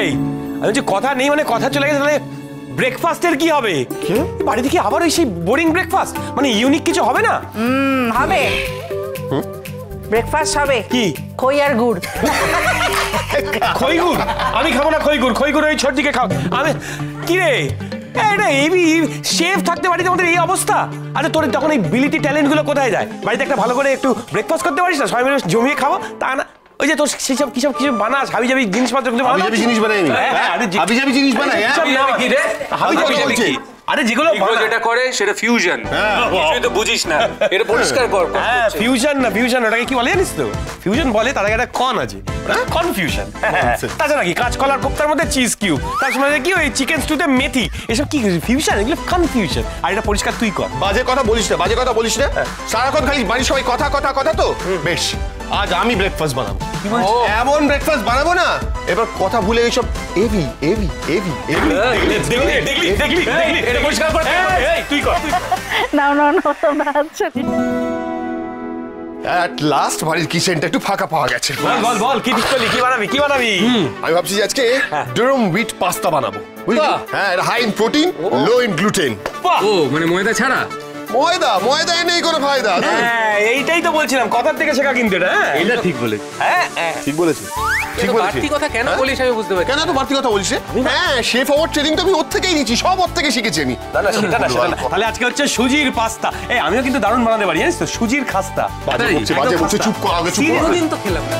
এই আমি যে কথা নেই মানে কথা চলে গেছে, তাহলে ব্রেকফাস্টের কি হবে? বাড়িতে কি আবার ওই সেই বোরিং ব্রেকফাস্ট, মানে ইউনিক কিছু হবে না? হবে, ব্রেকফাস্ট হবে। কি? খই আর গুড়। খই গুড়? আমি খাবো না খই গুড়, খই গুড় ওই ছোট দিকে খাও। আমি কি রে এটা এবি শেফ থাকতে বাড়িতে আমাদের এই অবস্থা? আচ্ছা তোর তখন এই বিলিটি ট্যালেন্ট গুলো কোথায় যায়? বাড়িতে একটা ভালো করে একটু ব্রেকফাস্ট করতে পারিস না? সবাই মিলে জমিয়ে খাবো, তা না ওই যে তোর সেসব কিছু বানাস হাবি জাবি জিনিসপত্র কিন্তু হাবি জিনিস বানাই আমি। হাবি জাবি জিনিস বানাই? কি রে হাবি জাবি কি? আরে যেগুলো যেটা করে সেটা ফিউশন, তুই তো বুঝিস না, এটা পরিষ্কার কর। হ্যাঁ ফিউশন না, ফিউশন ওটাকে কি বলে জানিস তো? ফিউশন বলে, তার আগে একটা কন আছে, কনফিউশন। তাছাড়া কি কাঁচকলার কোপ্তার মধ্যে চিজ কিউব, তার সঙ্গে কি ওই চিকেন স্টুতে মেথি, এসব কি ফিউশন? এগুলো কনফিউশন। আর এটা পরিষ্কার তুই কর। বাজে কথা বলিস না, বাজে কথা বলিস না, সারাক্ষণ খালি বাড়ির সবাই কথা কথা কথা। তো বেশ, আজ আমি ব্রেকফাস্ট বানাবো, এমন ব্রেকফাস্ট বানাবো না এবার কথা ভুলে এইসব এভি এভি এভি এভি দেখলি দেখলি এটা পরিষ্কার কর, তুই কর। না না না তোমরা আচ্ছা এট লাস্ট বাড়ির কিচেনটা একটু ফাঁকা পাওয়া গেছে। বল বল বল কি ঠিক করলি, কি বানাবি কি বানাবি? আমি ভাবছি যে আজকে ডুরাম হুইট পাস্তা বানাবো, বুঝলি? হ্যাঁ, এটা high in protein, low in gluten. ও মানে ময়দা ছাড়া? ময়দায় নেই কোনো ফায়দা। হ্যাঁ এইটাই তো বলছিলাম, কথার থেকে শেখা কিন্তু এটা। হ্যাঁ এটা ঠিক বলে। হ্যাঁ ঠিক বলেছি, ঠিক বলেছি। বাড়তি কথা কেন বলিস আমি বুঝতে পারছি। কেন তো বাড়তি কথা বলিস? হ্যাঁ, শেফ হওয়ার ট্রেনিং তো আমি ওর থেকেই নিয়েছি, সব ওর থেকে শিখেছি আমি। না না সেটা না, সেটা না। তাহলে আজকে হচ্ছে সুজির পাস্তা। এই আমিও কিন্তু দারুণ বানাতে পারি জানিস তো, সুজির খাস্তা। বাজে বলছে, চুপ কর আগে, চুপ কর। দিন তো খেলাম না।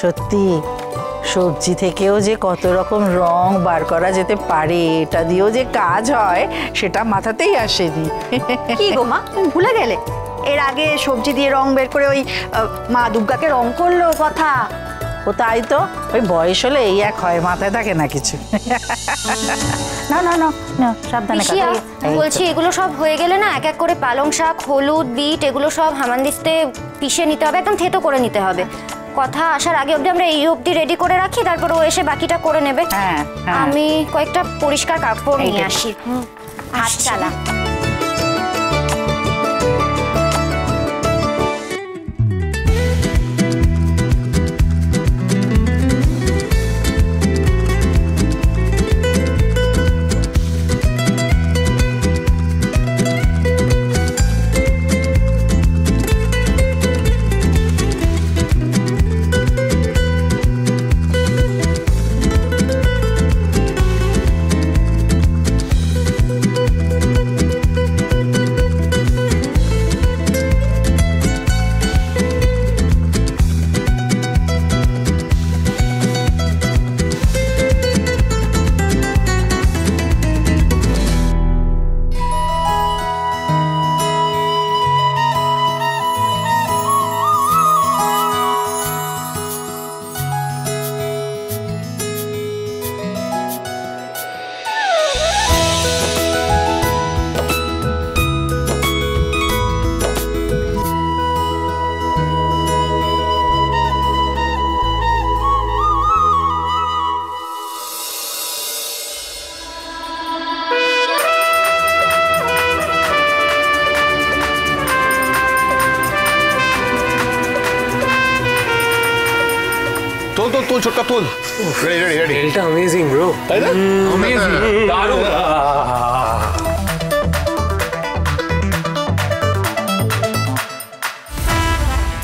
সত্যি সবজি থেকেও যে কত রকম রং বার করা যেতে পারে, এটা দিয়েও যে কাজ হয় সেটা মাথাতেই আসেনি। কি গো মা, তুমি ভুলে গেলে? এর আগে সবজি দিয়ে রং বের করে ওই মা দুর্গাকে রং করলো কথা। ও তাই তো, ওই বয়স হলে এই এক হয়, মাথায় থাকে না কিছু। না না না না সাবধানে পিসিয়া, বলছি এগুলো সব হয়ে গেলে না এক এক করে পালং শাক, হলুদ, বিট এগুলো সব হামানদিস্তে পিষে নিতে হবে, একদম থেতো করে নিতে হবে। কথা আসার আগে অবধি আমরা এই অবধি রেডি করে রাখি, তারপর ও এসে বাকিটা করে নেবে। আমি কয়েকটা পরিষ্কার কাপড় নিয়ে আসি। হাত চালা। তোল ছোটকা তোল। Ready ready. এটা অ্যামেজিং ব্রো, তাই না? অ্যামেজিং, দারুণ।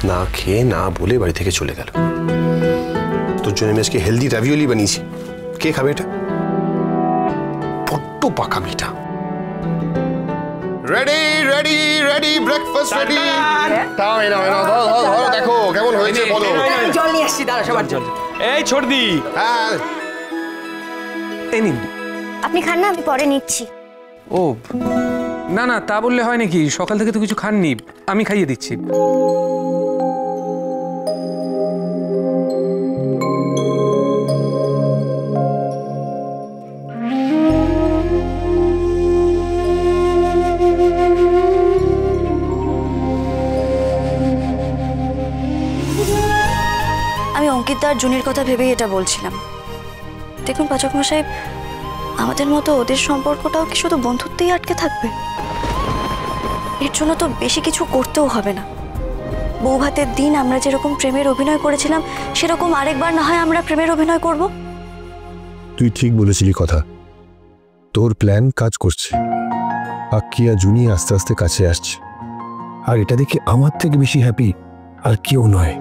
না খেয়ে না বলে বাড়ি থেকে চলে গেল। তোর জন্য আমি আজকে হেলদি রাভিওলি বানিয়েছি, কে খাবে এটা? বড্ড পাকা মিঠা। Ready ready ready, breakfast ready. ধরো দেখো কেমন হয়েছে বলো। জল নিয়ে আসছি, দাঁড়া সবার জল। এই ছোটদি, হ্যাঁ এই নিন। আপনি খান না, আমি পরে নিচ্ছি। ও না না, তা বললে হয় নাকি? সকাল থেকে তো কিছু খাননি, আমি খাইয়ে দিচ্ছি। আমি অঙ্কিত আর জুনির কথা ভেবেই এটা বলছিলাম। দেখুন পাচক মশাই, আমাদের মতো ওদের সম্পর্কটাও কি শুধু বন্ধুত্বেই আটকে থাকবে? এর জন্য তো বেশি কিছু করতেও হবে না। বৌভাতের দিন আমরা যেরকম প্রেমের অভিনয় করেছিলাম, সেরকম আরেকবার না হয় আমরা প্রেমের অভিনয় করব। তুই ঠিক বলেছিলি কথা, তোর প্ল্যান কাজ করছে। আক্কি আর জুনি আস্তে আস্তে কাছে আসছে, আর এটা দেখে আমার থেকে বেশি হ্যাপি আর কেউ নয়।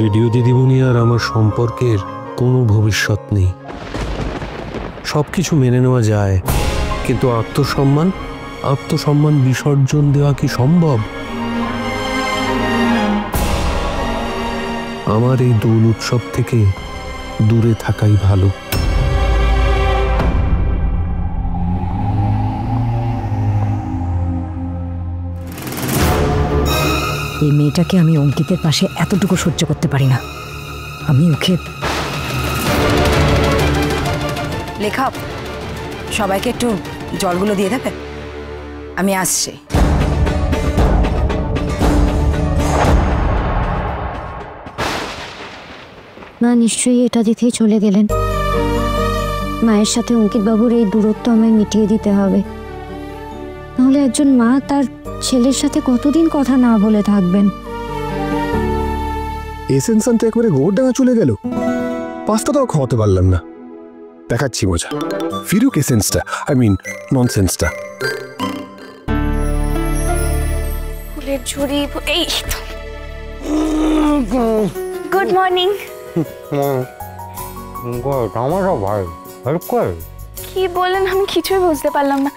রেডিও দিদিমণি আর আমার সম্পর্কের কোনো ভবিষ্যৎ নেই। সবকিছু মেনে নেওয়া যায়, কিন্তু আত্মসম্মান বিসর্জন দেওয়া কি সম্ভব? আমার এই দোল উৎসব থেকে দূরে থাকাই ভালো। এই মেয়েটাকে আমি অঙ্কিতের পাশে এতটুকু সহ্য করতে পারি না। আমি ওকে লেখা, সবাইকে একটু জলগুলো দিয়ে দেবে, আমি আসছি। মা নিশ্চয়ই এটা দেখেই চলে গেলেন। মায়ের সাথে অঙ্কিত বাবুর এই দূরত্ব আমায় মিটিয়ে দিতে হবে, নাহলে একজন মা তার ছেলের সাথে কতদিন কথা না বলে থাকবেন। এসেনশন তো একবারে গোড়ডাঙা চলে গেল, পাস্তাটাও খাওয়াতে পারলাম না। দেখাচ্ছি মজা, ফিরুক এসেন্সটা, আই মিন ননসেন্সটা। ফুলের ঝুড়ি, এই গুড মর্নিং। আমার ভাই হেল্প কর। কি বললেন আমি কিছুই বুঝতে পারলাম না।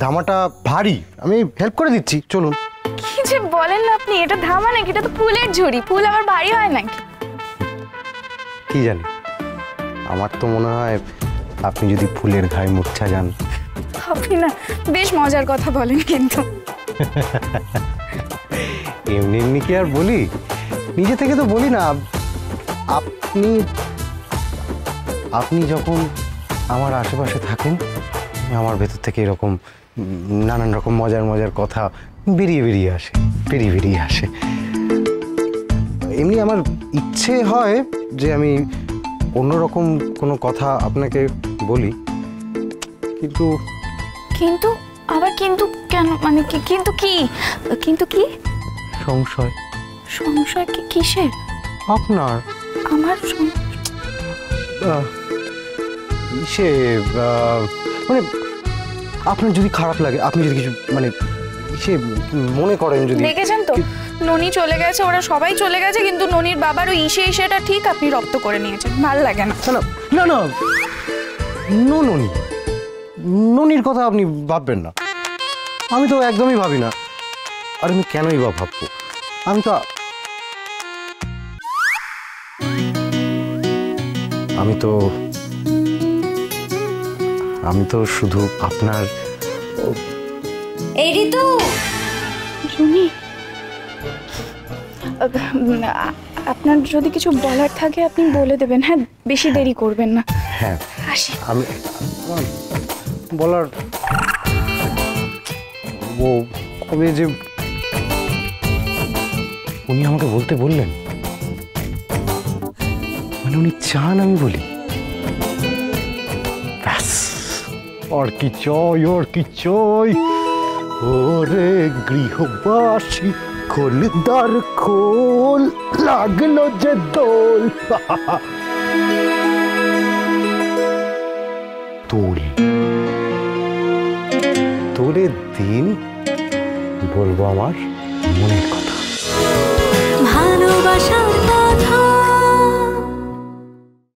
ধামাটা ভারী, আমি হেল্প করে দিচ্ছি, চলুন। কি যে বলেন না আপনি, এটা ধামা নাকি? এটা তো ফুলের ঝুড়ি, ফুল আবার ভারী হয় নাকি? কি জানি, আমার তো মনে হয় আপনি যদি ফুলের ঘায়ে মূর্ছা যান। আপনি না বেশ মজার কথা বলেন কিন্তু। এমনি এমনি কি আর বলি, নিজে থেকে তো বলি না। আপনি আপনি যখন আমার আশেপাশে থাকেন, আমার ভেতর থেকে এরকম নানান রকম মজার মজার কথা বেরিয়ে আসে। এমনি আমার ইচ্ছে হয় যে আমি অন্যরকম কোনো কথা আপনাকে বলি, কিন্তু আবার কিন্তু কেন, মানে কি? কিন্তু কি সংশয় কি? কিসের? আপনার আমার সে মানে আপনার যদি খারাপ লাগে, আপনি যদি কিছু মানে সে মনে করেন, যদি দেখেছেন তো ননি চলে গেছে, ওরা সবাই চলে গেছে, কিন্তু ননির বাবার ওই ইসেটা ঠিক আপনি রপ্ত করে নিয়েছেন। ভাল লাগে না। না ননির কথা আপনি ভাববেন না, আমি তো একদমই ভাবি না। আর আমি কেনই বা ভাববো? আমি তো শুধু আপনার। এই ঋতু, জুনি, আপনার যদি কিছু বলার থাকে আপনি বলে দেবেন। হ্যাঁ, বেশি দেরি করবেন না। হ্যাঁ, আসি। আমি বলার ও কবে যে উনি আমাকে বলতে বললেন, মানে উনি চান আমি বলি। ব্যাস, আর কি চাই ওরে গৃহবাসী, খোলদার খোল, লাগলো যে দোল। তোলের দিন বলবো আমার মনের কথা। ভালোবাসা